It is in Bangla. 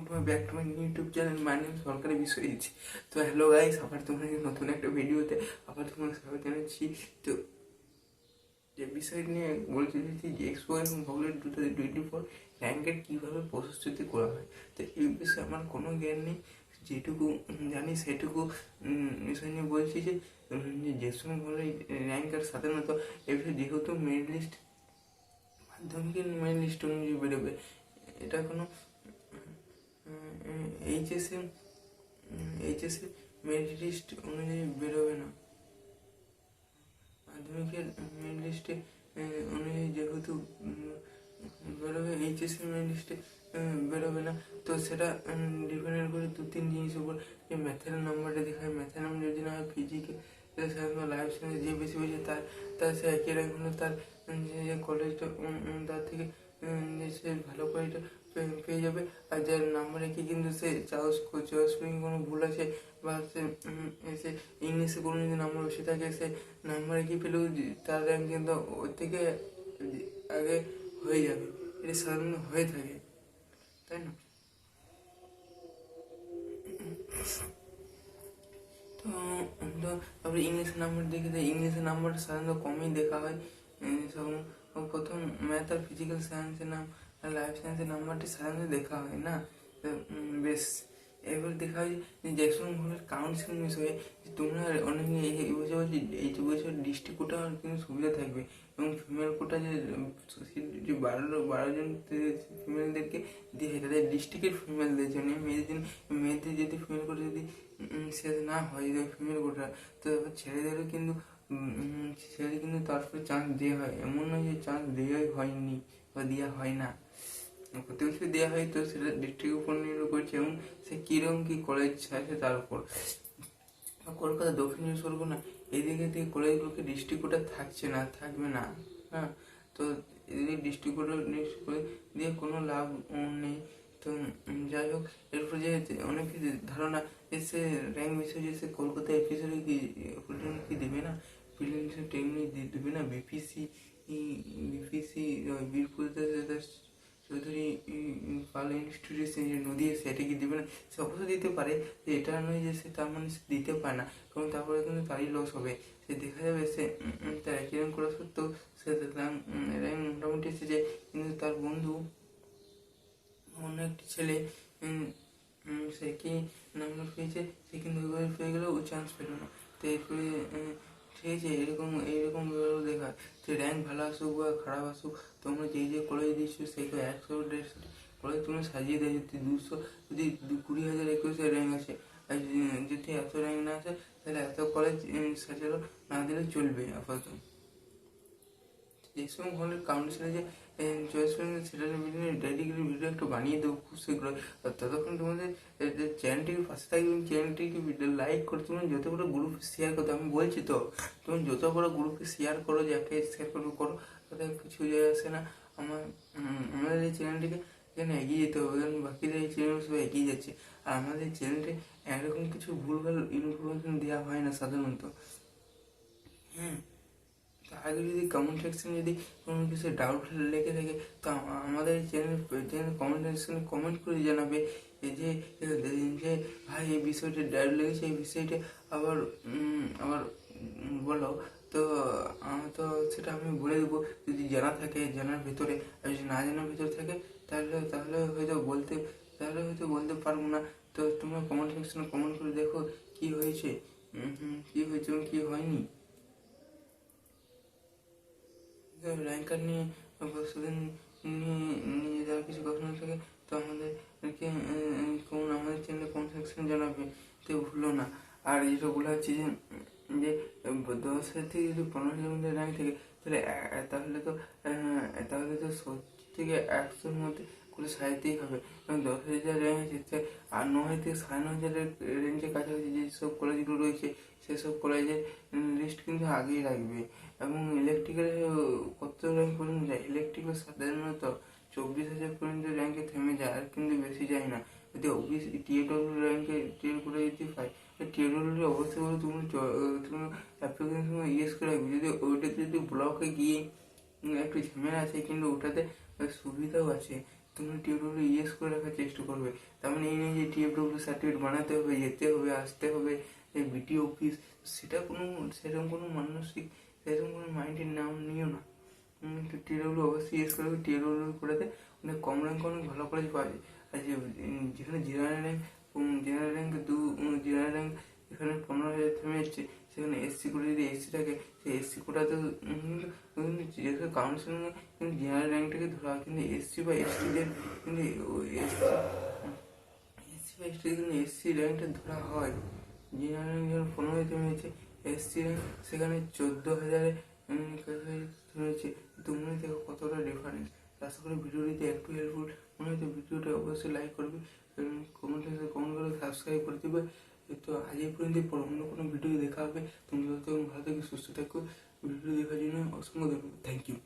To my back to my YouTube channel. My name সরকারি বিশ্বজিৎ। তো হ্যালো গাইস, আবার তোমাদের নতুন একটা ভিডিওতে আবার তোমাদের স্বাগত জানাচ্ছি। তো যে বিষয় নিয়ে বলতে চাইছি যে এক্সপো এবং ভগলেট 2024 র্যাঙ্কের কীভাবে প্রস্তুতি করা হয়। তো এই বিষয়ে আমার কোনো জ্ঞান নেই, যেটুকু জানি সেটুকু বিষয় নিয়ে বলছি। যে সময় বলে র্যাঙ্কের সাধারণত এই বিষয়ে যেহেতু মেরিট লিস্ট মাধ্যমিকের মেরিট লিস্ট অনুযায়ী বেরোবে, এটা কোনো এইচএসএ মেরিট লিস্ট অনুযায়ী বেরোবে না। মাধ্যমিকের মেরিট লিস্টে অনুযায়ী যেহেতু বেরোবে, এইচএসএ মেরিট লিস্টে বেরোবে না। তো সেটা ডিপেন্ড করে দু তিন জিনিসের উপর। যে ম্যাথের নাম্বারটা দেখায়, ম্যাথের নাম্বার যদি না হয় ফিজিক্যাল সায়েন্স লাইফ সায়েন্স যে বেশি বেশি তার সে একই র্যাঙ্ক হলে তার যে কলেজটা তার থেকে সে ভালো কলেজটা পেয়ে যাবে। আর যার নাম্বার একই কিন্তু সে চয়েস কোনো ভুল আছে বা সে ইংলিশে কোনো যদি নাম্বার বেশি থাকে, সে নাম্বার একই পেলেও তার র্যাঙ্ক কিন্তু ওর থেকে আগে হয়ে যাবে। এটা সাধারণত হয়ে থাকে, তাই না? তো তারপরে ইংলিশের নাম্বার দেখে দেয়, ইংলিশের নাম্বারটা সাধারণত কমই দেখা হয়। প্রথম ম্যাথ আর ফিজিক্যাল সায়েন্সের নাম আর লাইফ সায়েন্সের নাম্বারটি সাধারণত দেখা হয় না। বেশ, এবার দেখা হয় যে জ্যাকসন হোলের কাউন্সিলিং বিষয়ে তোমরা অনেকে এই বছর বলছি এই বছর ডিস্ট্রিক্ট কোটা কিন্তু সুবিধা থাকবে, এবং ফিমেল কোটা যে 12 জন ফিমেলদেরকে দিয়ে হয়, তাদের ডিস্ট্রিক্টের ফিমেলদের জন্য মেয়েদের যদি ফিমেল কোটা যদি শেষ না হয় ফিমেল কোটা, তো ছেলেদেরও কিন্তু ছেলে কিন্তু তারপরে চান্স দেওয়া হয়। এমন নয় যে চান্স দেওয়াই হয়নি বা দেওয়া হয় না, প্রতি বছর দেওয়া হয়। তো সেটা ডিস্ট্রিক্টের উপর নির্ভর করছে এবং সে কীরকম কী কলেজ আছে তার উপর। কলকাতা, দক্ষিণ চব্বিশ পরগনা এদিকে থেকে কলেজগুলোকে ডিস্ট্রিক্ট কোটা থাকছে না, থাকবে না। হ্যাঁ, তো এদিকে ডিস্ট্রিক্ট কোটা দিয়ে কোনো লাভ নেই। তো যাই হোক, এরপর যে অনেক ধারণা যে সে র্যাঙ্ক বিষয়ে যে সে কলকাতা এপিসোডে কি দেবে না, ট্রেনিং দেবে না, বিপিসি বীরপুর চৌধুরী পাল ইনস্টিটিউশন যে নদী সেটা কি দেবে না? সে অবশ্যই দিতে পারে, যে এটা নয় যে সে তার মানে সে দিতে পারে না, কারণ তারপরে কিন্তু তারই লস হবে। সে দেখা যাবে সে তার একই র্যাঙ্ক করা সত্ত্বেও সে র্যাঙ্ক মোটামুটি এসেছে, কিন্তু তার বন্ধু অন্য একটি ছেলে সে কি নাম্বার পেয়েছে, সে কিন্তু ওইভাবে পেয়ে গেলেও ও চান্স পেল না। তো এরপরে ঠিক আছে, এইরকম দেখা যে র্যাঙ্ক ভালো আসুক বা খারাপ আসুক, তোমরা যে কলেজ দিচ্ছ সেই 100-150 কলেজ তুমি সাজিয়ে দেয়। যদি 200 যদি 20,000 21 র্যাঙ্ক আছে, আর যদি এত র্যাঙ্ক না আসে, তাহলে এত কলেজ সাজানো না দিলে চলবে আপাতত। যে সময় হলের কাউন্সিলে যে চয়েস করে সেটার ভিডিও একটু বানিয়ে দেবো খুব শীঘ্র। ততক্ষণ তোমাদের চ্যানেলটিকে পাশে থাকবে এবং চ্যানেলটিকে লাইক করে তুমি যত বড় গ্রুপে শেয়ার করতে, আমি বলছি তো, তুমি যত বড় গ্রুপে শেয়ার করো, যাকে শেয়ার করো তাতে কিছু যায় আসে না। আমাদের এই চ্যানেলটিকে যেন এগিয়ে যেতে হবে, কারণ বাকিদের এই চ্যানেল সবাই এগিয়ে যাচ্ছে, আর আমাদের চ্যানেলটি এরকম কিছু ভুলভাল ইনফরমেশন দেওয়া হয় না সাধারণত। আগে যদি কমেন্ট সেকশনে যদি কোনো কিছু ডাউট লেগে থাকে, তো আমাদের চ্যানেল কমেন্ট সেকশনে কমেন্ট করে জানাবে যে ভাই এই বিষয়টা ডাউট লেগেছে, এই বিষয়টা আবার আবার বলো। তো তো সেটা আমি বলে দেবো যদি জানা থাকে, জানার ভেতরে। আর যদি না জানার ভেতরে থাকে তাহলে হয়তো বলতে পারবো না। তো তোমরা কমেন্ট সেকশনে কমেন্ট করে দেখো কী হয়েছে এবং কী হয়নি। র্যাঙ্কার নিয়ে প্রস্তুতি নিয়ে যারা কিছু ঘটনা থাকে, তো আমাদেরকে আমাদের চ্যানেলে কমেন্ট সেকশনে জানাবে, তো ভুলো না। আর যেটা বলা হচ্ছে যে 10 থেকে যদি 15 মধ্যে র্যাঙ্ক থাকে, তাহলে তো 70 থেকে 100-র মধ্যে করে সাজাতেই হবে। কারণ 10,000 র্যাঙ্ক আছে, আর 9 থেকে 9,500 রেঞ্জের কাছাকাছি যেসব কলেজগুলো রয়েছে, সেসব কলেজের লিস্ট কিন্তু আগেই রাখবে। এবং ইলেকট্রিক্যাল কত র্যাঙ্ক পর্যন্ত যায়? ইলেকট্রিক্যাল সাধারণত 24,000 পর্যন্ত র্যাঙ্কে থেমে যায়, আর কিন্তু বেশি যায় না। যদি ওবিসি টিএডব্লিউ র্যাঙ্কে টিএড করে যদি পাই, টিএডব্লিউ অবশ্যই করে তুমি অ্যাপ্লিকেশন সময় ইয়েস করে রাখবে। যদি ওইটাতে যদি ব্লকে গিয়ে একটু ঝামেলা আছে, কিন্তু ওটাতে সুবিধাও আছে, তোমরা টিএফডব্লিউ ইয়েস করে রাখার চেষ্টা করবে। তার মানে এই নেই যে টিএফডব্লিউ সার্টিফিকেট বানাতে হবে, যেতে হবে, আসতে হবে, এই বিটি অফিস, সেটা কোনো সেরকম কোনো মানসিক সেরকম কোনো মাইন্ডের নাম নিও না। তো টিডব্লিউ অবশ্যই ইয়েস করবে। টিডব্লিউ করেতে অনেক কম র্যাঙ্ক অনেক ভালো কলেজ পাওয়া যায়। আর যেখানে জেনারেল র্যাঙ্ক জেনারেল র্যাঙ্ক এখানে 15,000 থেমে যাচ্ছে, সেখানে এসসি করে যদি এসসি থাকে, সেই এসসি কোটাতে যেহেতু কাউন্সিলিং কিন্তু জেনারেল র্যাঙ্কটাকে ধরা হয়, কিন্তু এসসি বা এসটিদের কিন্তু এসসি বা এসটিদের কিন্তু এসসি র্যাঙ্কটা ধরা হয়। জেনারেল র্যাঙ্ক যখন 15,000 থেমে যাচ্ছে, এসসি র্যাঙ্ক সেখানে 14,000 রয়েছে। তোমরা দেখো কতটা ডিফারেন্স। আশা করি ভিডিওটিতে একটু হেল্পফুল মনে হয়তো। ভিডিওটা অবশ্যই লাইক করবে, কমেন্ট করে সাবস্ক্রাইব করে দেবে। তো আজ এই পর্যন্ত, পর অন্য কোনো ভিডিও দেখা হবে। তোমরা ভালো থেকে সুস্থ থাকো। ভিডিও দেখার জন্য অসংখ্য ধন্যবাদ। Thank you.